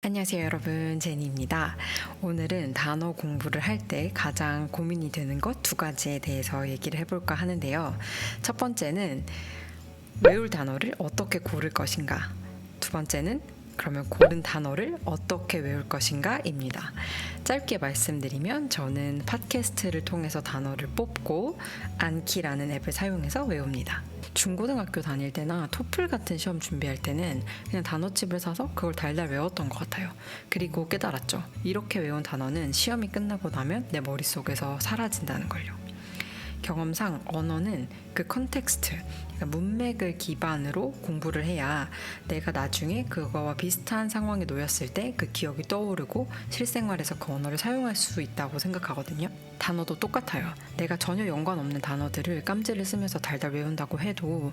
안녕하세요 여러분, 제니입니다. 오늘은 단어 공부를 할 때 가장 고민이 되는 것 두 가지에 대해서 얘기를 해볼까 하는데요. 첫 번째는 외울 단어를 어떻게 고를 것인가, 두 번째는 그러면 고른 단어를 어떻게 외울 것인가 입니다. 짧게 말씀드리면 저는 팟캐스트를 통해서 단어를 뽑고 안키라는 앱을 사용해서 외웁니다. 중고등학교 다닐 때나 토플 같은 시험 준비할 때는 그냥 단어집을 사서 그걸 달달 외웠던 것 같아요. 그리고 깨달았죠. 이렇게 외운 단어는 시험이 끝나고 나면 내 머릿속에서 사라진다는 걸요. 경험상 언어는 그 컨텍스트, 그러니까 문맥을 기반으로 공부를 해야 내가 나중에 그거와 비슷한 상황에 놓였을 때 그 기억이 떠오르고 실생활에서 그 언어를 사용할 수 있다고 생각하거든요. 단어도 똑같아요. 내가 전혀 연관 없는 단어들을 깜지를 쓰면서 달달 외운다고 해도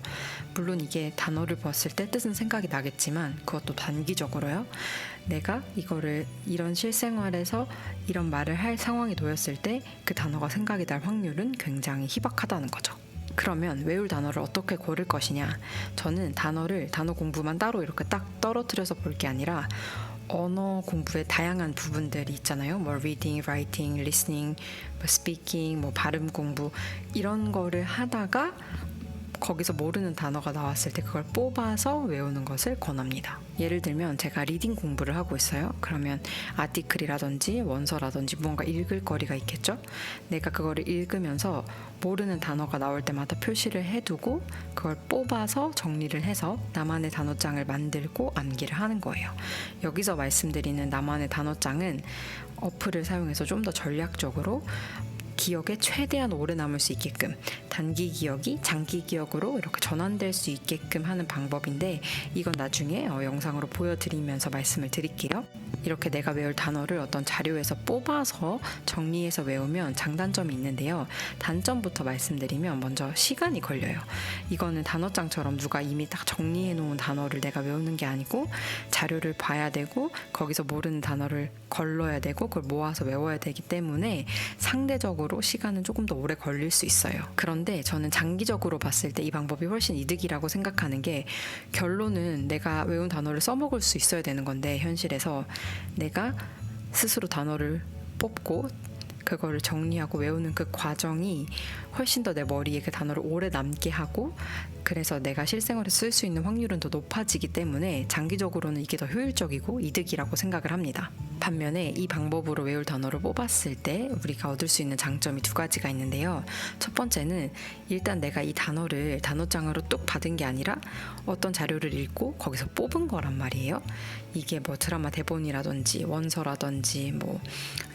물론 이게 단어를 봤을 때 뜻은 생각이 나겠지만 그것도 단기적으로요. 내가 이거를 이런 실생활에서 이런 말을 할 상황에 놓였을 때 그 단어가 생각이 날 확률은 굉장히 희박하다는 거죠. 그러면 외울 단어를 어떻게 고를 것이냐? 저는 단어 공부만 따로 이렇게 딱 떨어뜨려서 볼 게 아니라 언어 공부의 다양한 부분들이 있잖아요. 뭐 reading, writing, listening, 뭐 speaking, 뭐 발음 공부 이런 거를 하다가 거기서 모르는 단어가 나왔을 때 그걸 뽑아서 외우는 것을 권합니다. 예를 들면 제가 리딩 공부를 하고 있어요. 그러면 아티클이라든지 원서라든지 무언가 읽을 거리가 있겠죠. 내가 그거를 읽으면서 모르는 단어가 나올 때마다 표시를 해두고 그걸 뽑아서 정리를 해서 나만의 단어장을 만들고 암기를 하는 거예요. 여기서 말씀드리는 나만의 단어장은 어플을 사용해서 좀 더 전략적으로 기억에 최대한 오래 남을 수 있게끔 단기 기억이 장기 기억으로 이렇게 전환될 수 있게끔 하는 방법인데 이건 나중에 영상으로 보여드리면서 말씀을 드릴게요. 이렇게 내가 외울 단어를 어떤 자료에서 뽑아서 정리해서 외우면 장단점이 있는데요. 단점부터 말씀드리면 먼저 시간이 걸려요. 이거는 단어장처럼 누가 이미 딱 정리해 놓은 단어를 내가 외우는 게 아니고 자료를 봐야 되고 거기서 모르는 단어를 걸러야 되고 그걸 모아서 외워야 되기 때문에 상대적으로 시간은 조금 더 오래 걸릴 수 있어요. 그런데 저는 장기적으로 봤을 때 이 방법이 훨씬 이득이라고 생각하는 게 결론은 내가 외운 단어를 써먹을 수 있어야 되는 건데 현실에서 내가 스스로 단어를 뽑고 그거를 정리하고 외우는 그 과정이 훨씬 더 내 머리에 그 단어를 오래 남게 하고 그래서 내가 실생활에 쓸 수 있는 확률은 더 높아지기 때문에 장기적으로는 이게 더 효율적이고 이득이라고 생각을 합니다. 반면에 이 방법으로 외울 단어를 뽑았을 때 우리가 얻을 수 있는 장점이 두 가지가 있는데요. 첫 번째는 일단 내가 이 단어를 단어장으로 뚝 받은 게 아니라 어떤 자료를 읽고 거기서 뽑은 거란 말이에요. 이게 뭐 드라마 대본이라든지 원서라든지 뭐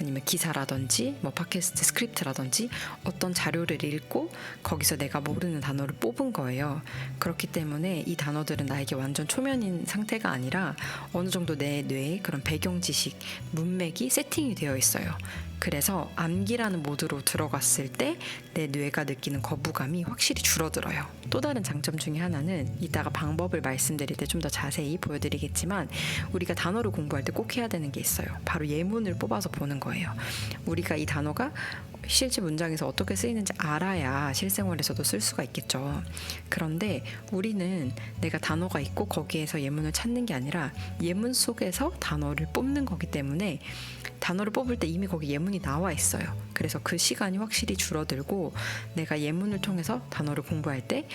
아니면 기사라든지 뭐 팟캐스트 스크립트라든지 어떤 자료를 읽고 거기서 내가 모르는 단어를 뽑은 거예요. 그렇기 때문에 이 단어들은 나에게 완전 초면인 상태가 아니라 어느 정도 내 뇌에 그런 배경 지식, 문맥이 세팅이 되어 있어요. 그래서 암기라는 모드로 들어갔을 때 내 뇌가 느끼는 거부감이 확실히 줄어들어요. 또 다른 장점 중에 하나는 이따가 방법을 말씀드릴 때 좀 더 자세히 보여드리겠지만 우리가 단어를 공부할 때 꼭 해야 되는 게 있어요. 바로 예문을 뽑아서 보는 거예요. 우리가 이 단어가 실제 문장에서 어떻게 쓰이는지 알아야 실생활에서도 쓸 수가 있겠죠. 그런데 우리는 내가 단어가 있고 거기에서 예문을 찾는 게 아니라 예문 속에서 단어를 뽑는 거기 때문에 단어를 뽑을 때 이미 거기 예문이 나와 있어요. 그래서 그 시간이 확실히 줄어들고 내가 예문을 통해서 단어를 공부할 때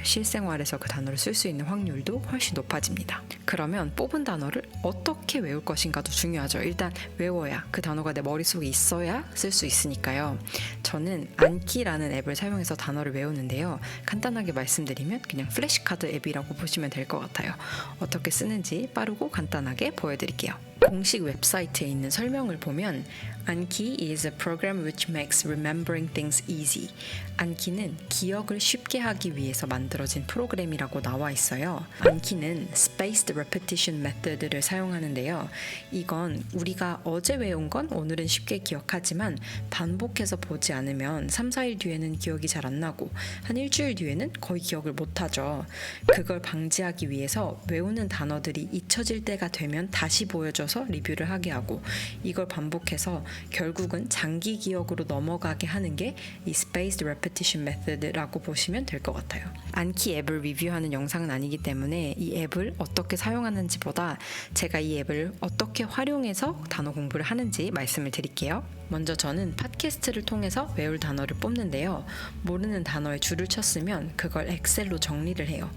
실생활에서 그 단어를 쓸 수 있는 확률도 훨씬 높아집니다. 그러면 뽑은 단어를 어떻게 외울 것인가도 중요하죠. 일단 외워야 그 단어가 내 머릿속에 있어야 쓸 수 있으니까요. 저는 안키라는 앱을 사용해서 단어를 외우는데요. 간단하게 말씀드리면 그냥 플래시카드 앱이라고 보시면 될 것 같아요. 어떻게 쓰는지 빠르고 간단하게 보여드릴게요. 공식 웹사이트에 있는 설명을 보면 Anki is a program which makes remembering things easy. 안키는 기억을 쉽게 하기 위해서 만들어진 프로그램이라고 나와 있어요. 안키는 spaced repetition method를 사용하는데요. 이건 우리가 어제 외운 건 오늘은 쉽게 기억하지만 반복해서 보지 않으면 3, 4일 뒤에는 기억이 잘 안 나고 한 일주일 뒤에는 거의 기억을 못하죠. 그걸 방지하기 위해서 외우는 단어들이 잊혀질 때가 되면 다시 보여줘서 풀어서 리뷰를 하게 하고 이걸 반복해서 결국은 장기 기억으로 넘어가게 하는 게 이 Spaced Repetition Method라고 보시면 될 것 같아요. 안키 앱을 리뷰하는 영상은 아니기 때문에 이 앱을 어떻게 사용하는지보다 제가 이 앱을 어떻게 활용해서 단어 공부를 하는지 말씀을 드릴게요. 먼저 저는 팟캐스트를 통해서 외울 단어를 뽑는데요. 모르는 단어에 줄을 쳤으면 그걸 엑셀로 정리를 해요.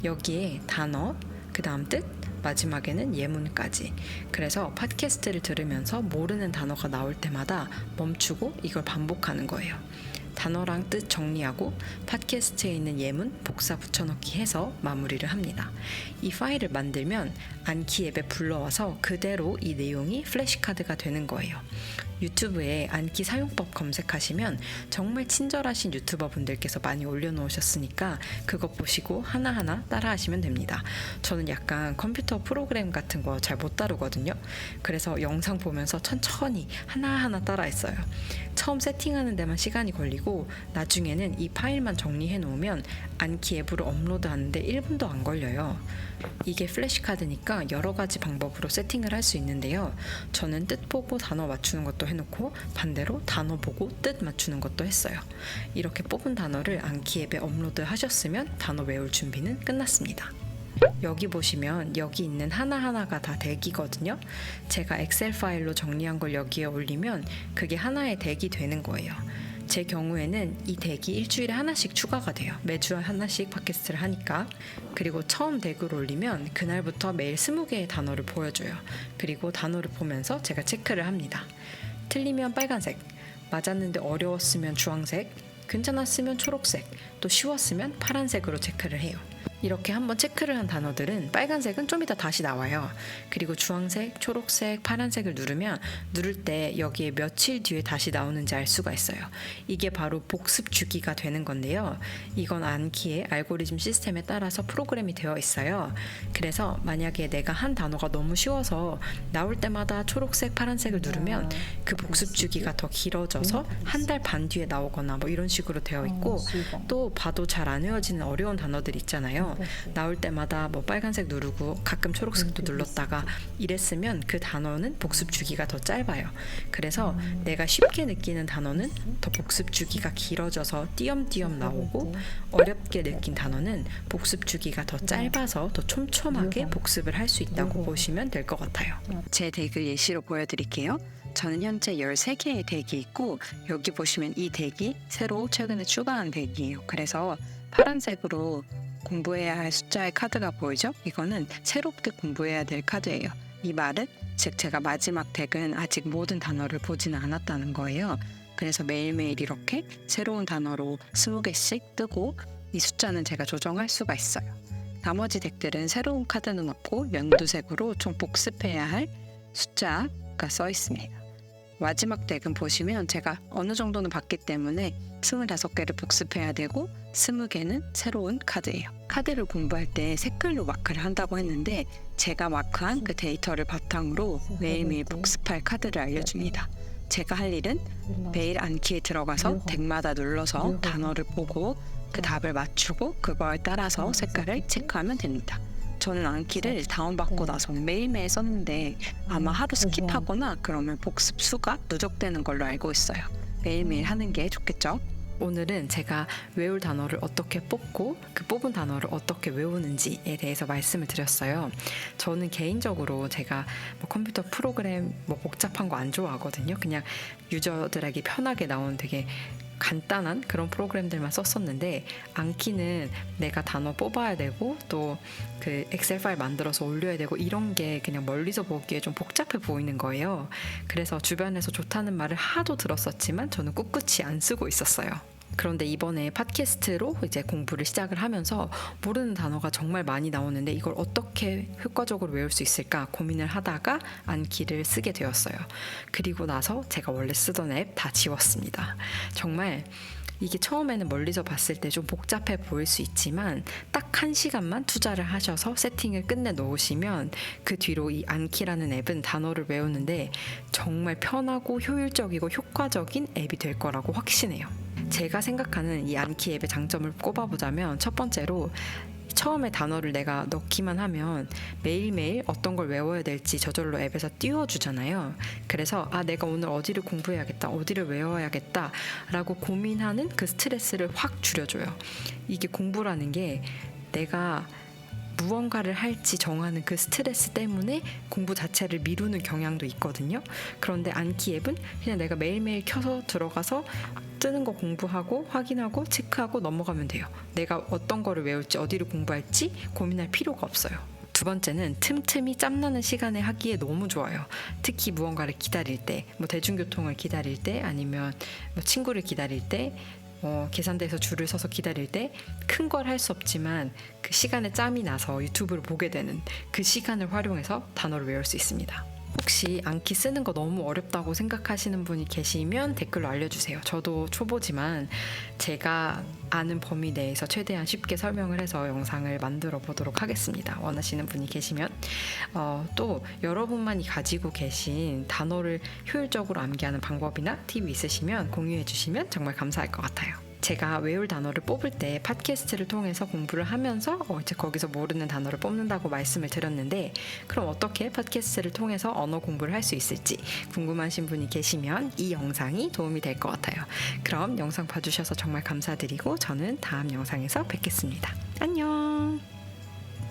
여기에 단어, 그 다음 뜻, 마지막에는 예문까지. 그래서 팟캐스트를 들으면서 모르는 단어가 나올 때마다 멈추고 이걸 반복하는 거예요. 단어랑 뜻 정리하고 팟캐스트에 있는 예문, 복사 붙여넣기 해서 마무리를 합니다. 이 파일을 만들면 안키 앱에 불러와서 그대로 이 내용이 플래시카드가 되는 거예요. 유튜브에 안키 사용법 검색하시면 정말 친절하신 유튜버 분들께서 많이 올려놓으셨으니까 그거 보시고 하나하나 따라하시면 됩니다. 저는 약간 컴퓨터 프로그램 같은 거 잘 못 다루거든요. 그래서 영상 보면서 천천히 하나하나 따라했어요. 처음 세팅하는 데만 시간이 걸리고 나중에는 이 파일만 정리해 놓으면 안키 앱으로 업로드하는데 1분도 안 걸려요. 이게 플래시카드니까 여러 가지 방법으로 세팅을 할 수 있는데요. 저는 뜻 보고 단어 맞추는 것도 해놓고 반대로 단어 보고 뜻 맞추는 것도 했어요. 이렇게 뽑은 단어를 안키 앱에 업로드 하셨으면 단어 외울 준비는 끝났습니다. 여기 보시면 여기 있는 하나하나가 다 덱이거든요. 제가 엑셀 파일로 정리한 걸 여기에 올리면 그게 하나의 덱이 되는 거예요. 제 경우에는 이 덱이 일주일에 하나씩 추가가 돼요. 매주 하나씩 팟캐스트를 하니까. 그리고 처음 덱을 올리면 그날부터 매일 20개의 단어를 보여줘요. 그리고 단어를 보면서 제가 체크를 합니다. 틀리면 빨간색, 맞았는데 어려웠으면 주황색, 괜찮았으면 초록색, 또 쉬웠으면 파란색으로 체크를 해요. 이렇게 한번 체크를 한 단어들은 빨간색은 좀 이따 다시 나와요. 그리고 주황색, 초록색, 파란색을 누를 때 여기에 며칠 뒤에 다시 나오는지 알 수가 있어요. 이게 바로 복습 주기가 되는 건데요. 이건 안키의 알고리즘 시스템에 따라서 프로그램이 되어 있어요. 그래서 만약에 내가 한 단어가 너무 쉬워서 나올 때마다 초록색, 파란색을 누르면 그 복습 주기가 더 길어져서 한 달 반 뒤에 나오거나 뭐 이런 식으로 되어 있고, 또 봐도 잘 안 외워지는 어려운 단어들 있잖아요. 나올 때마다 뭐 빨간색 누르고 가끔 초록색도 눌렀다가 이랬으면 그 단어는 복습 주기가 더 짧아요. 그래서 내가 쉽게 느끼는 단어는 더 복습 주기가 길어져서 띄엄띄엄 나오고, 어렵게 느낀 단어는 복습 주기가 더 짧아서 더 촘촘하게 복습을 할 수 있다고 보시면 될 것 같아요. 제 덱을 예시로 보여드릴게요. 저는 현재 13개의 덱이 있고, 여기 보시면 이 덱이 새로 최근에 추가한 덱이에요. 그래서 파란색으로 공부해야 할 숫자의 카드가 보이죠? 이거는 새롭게 공부해야 될 카드예요. 이 말은 즉 제가 마지막 덱은 아직 모든 단어를 보지는 않았다는 거예요. 그래서 매일매일 이렇게 새로운 단어로 20개씩 뜨고, 이 숫자는 제가 조정할 수가 있어요. 나머지 덱들은 새로운 카드는 없고 연두색으로 총 복습해야 할 숫자가 써 있습니다. 마지막 덱은 보시면 제가 어느 정도는 봤기 때문에 25개를 복습해야 되고 20개는 새로운 카드예요. 카드를 공부할 때 색깔로 마크를 한다고 했는데, 제가 마크한 그 데이터를 바탕으로 매일매일 복습할 카드를 알려줍니다. 제가 할 일은 매일 안키에 들어가서 덱마다 눌러서 단어를 보고 그 답을 맞추고 그거에 따라서 색깔을 체크하면 됩니다. 저는 안키를 다운받고 나서 매일매일 썼는데 아마 하루 스킵하거나 그러면 복습 수가 누적되는 걸로 알고 있어요. 매일매일 하는 게 좋겠죠? 오늘은 제가 외울 단어를 어떻게 뽑고 그 뽑은 단어를 어떻게 외우는지에 대해서 말씀을 드렸어요. 저는 개인적으로 제가 뭐 컴퓨터 프로그램 뭐 복잡한 거 안 좋아하거든요. 그냥 유저들에게 편하게 나오는 되게 간단한 그런 프로그램들만 썼었는데, 안키는 내가 단어 뽑아야 되고 또 그 엑셀 파일 만들어서 올려야 되고 이런 게 그냥 멀리서 보기에 좀 복잡해 보이는 거예요. 그래서 주변에서 좋다는 말을 하도 들었었지만 저는 꿋꿋이 안 쓰고 있었어요. 그런데 이번에 팟캐스트로 이제 공부를 시작을 하면서 모르는 단어가 정말 많이 나오는데 이걸 어떻게 효과적으로 외울 수 있을까 고민을 하다가 안키를 쓰게 되었어요. 그리고 나서 제가 원래 쓰던 앱 다 지웠습니다. 정말 이게 처음에는 멀리서 봤을 때 좀 복잡해 보일 수 있지만 딱 1시간만 투자를 하셔서 세팅을 끝내 놓으시면 그 뒤로 이 안키라는 앱은 단어를 외우는데 정말 편하고 효율적이고 효과적인 앱이 될 거라고 확신해요. 제가 생각하는 이 안키 앱의 장점을 꼽아보자면, 첫 번째로 처음에 단어를 내가 넣기만 하면 매일매일 어떤 걸 외워야 될지 저절로 앱에서 띄워주잖아요. 그래서 내가 오늘 어디를 공부해야겠다, 어디를 외워야겠다 라고 고민하는 그 스트레스를 확 줄여줘요. 이게 공부라는 게 내가 무언가를 할지 정하는 그 스트레스 때문에 공부 자체를 미루는 경향도 있거든요. 그런데 안키 앱은 그냥 내가 매일매일 켜서 들어가서 뜨는 거 공부하고 확인하고 체크하고 넘어가면 돼요. 내가 어떤 거를 외울지 어디를 공부할지 고민할 필요가 없어요. 두 번째는 틈틈이 짬나는 시간에 하기에 너무 좋아요. 특히 무언가를 기다릴 때, 대중교통을 기다릴 때, 아니면 친구를 기다릴 때, 계산대에서 줄을 서서 기다릴 때 큰 걸 할 수 없지만 그 시간에 짬이 나서 유튜브를 보게 되는 그 시간을 활용해서 단어를 외울 수 있습니다. 혹시 안키 쓰는 거 너무 어렵다고 생각하시는 분이 계시면 댓글로 알려주세요. 저도 초보지만 제가 아는 범위 내에서 최대한 쉽게 설명을 해서 영상을 만들어 보도록 하겠습니다. 원하시는 분이 계시면. 또 여러분만이 가지고 계신 단어를 효율적으로 암기하는 방법이나 팁이 있으시면 공유해 주시면 정말 감사할 것 같아요. 제가 외울 단어를 뽑을 때 팟캐스트를 통해서 공부를 하면서 이제 거기서 모르는 단어를 뽑는다고 말씀을 드렸는데, 그럼 어떻게 팟캐스트를 통해서 언어 공부를 할 수 있을지 궁금하신 분이 계시면 이 영상이 도움이 될 것 같아요. 그럼 영상 봐주셔서 정말 감사드리고 저는 다음 영상에서 뵙겠습니다. 안녕.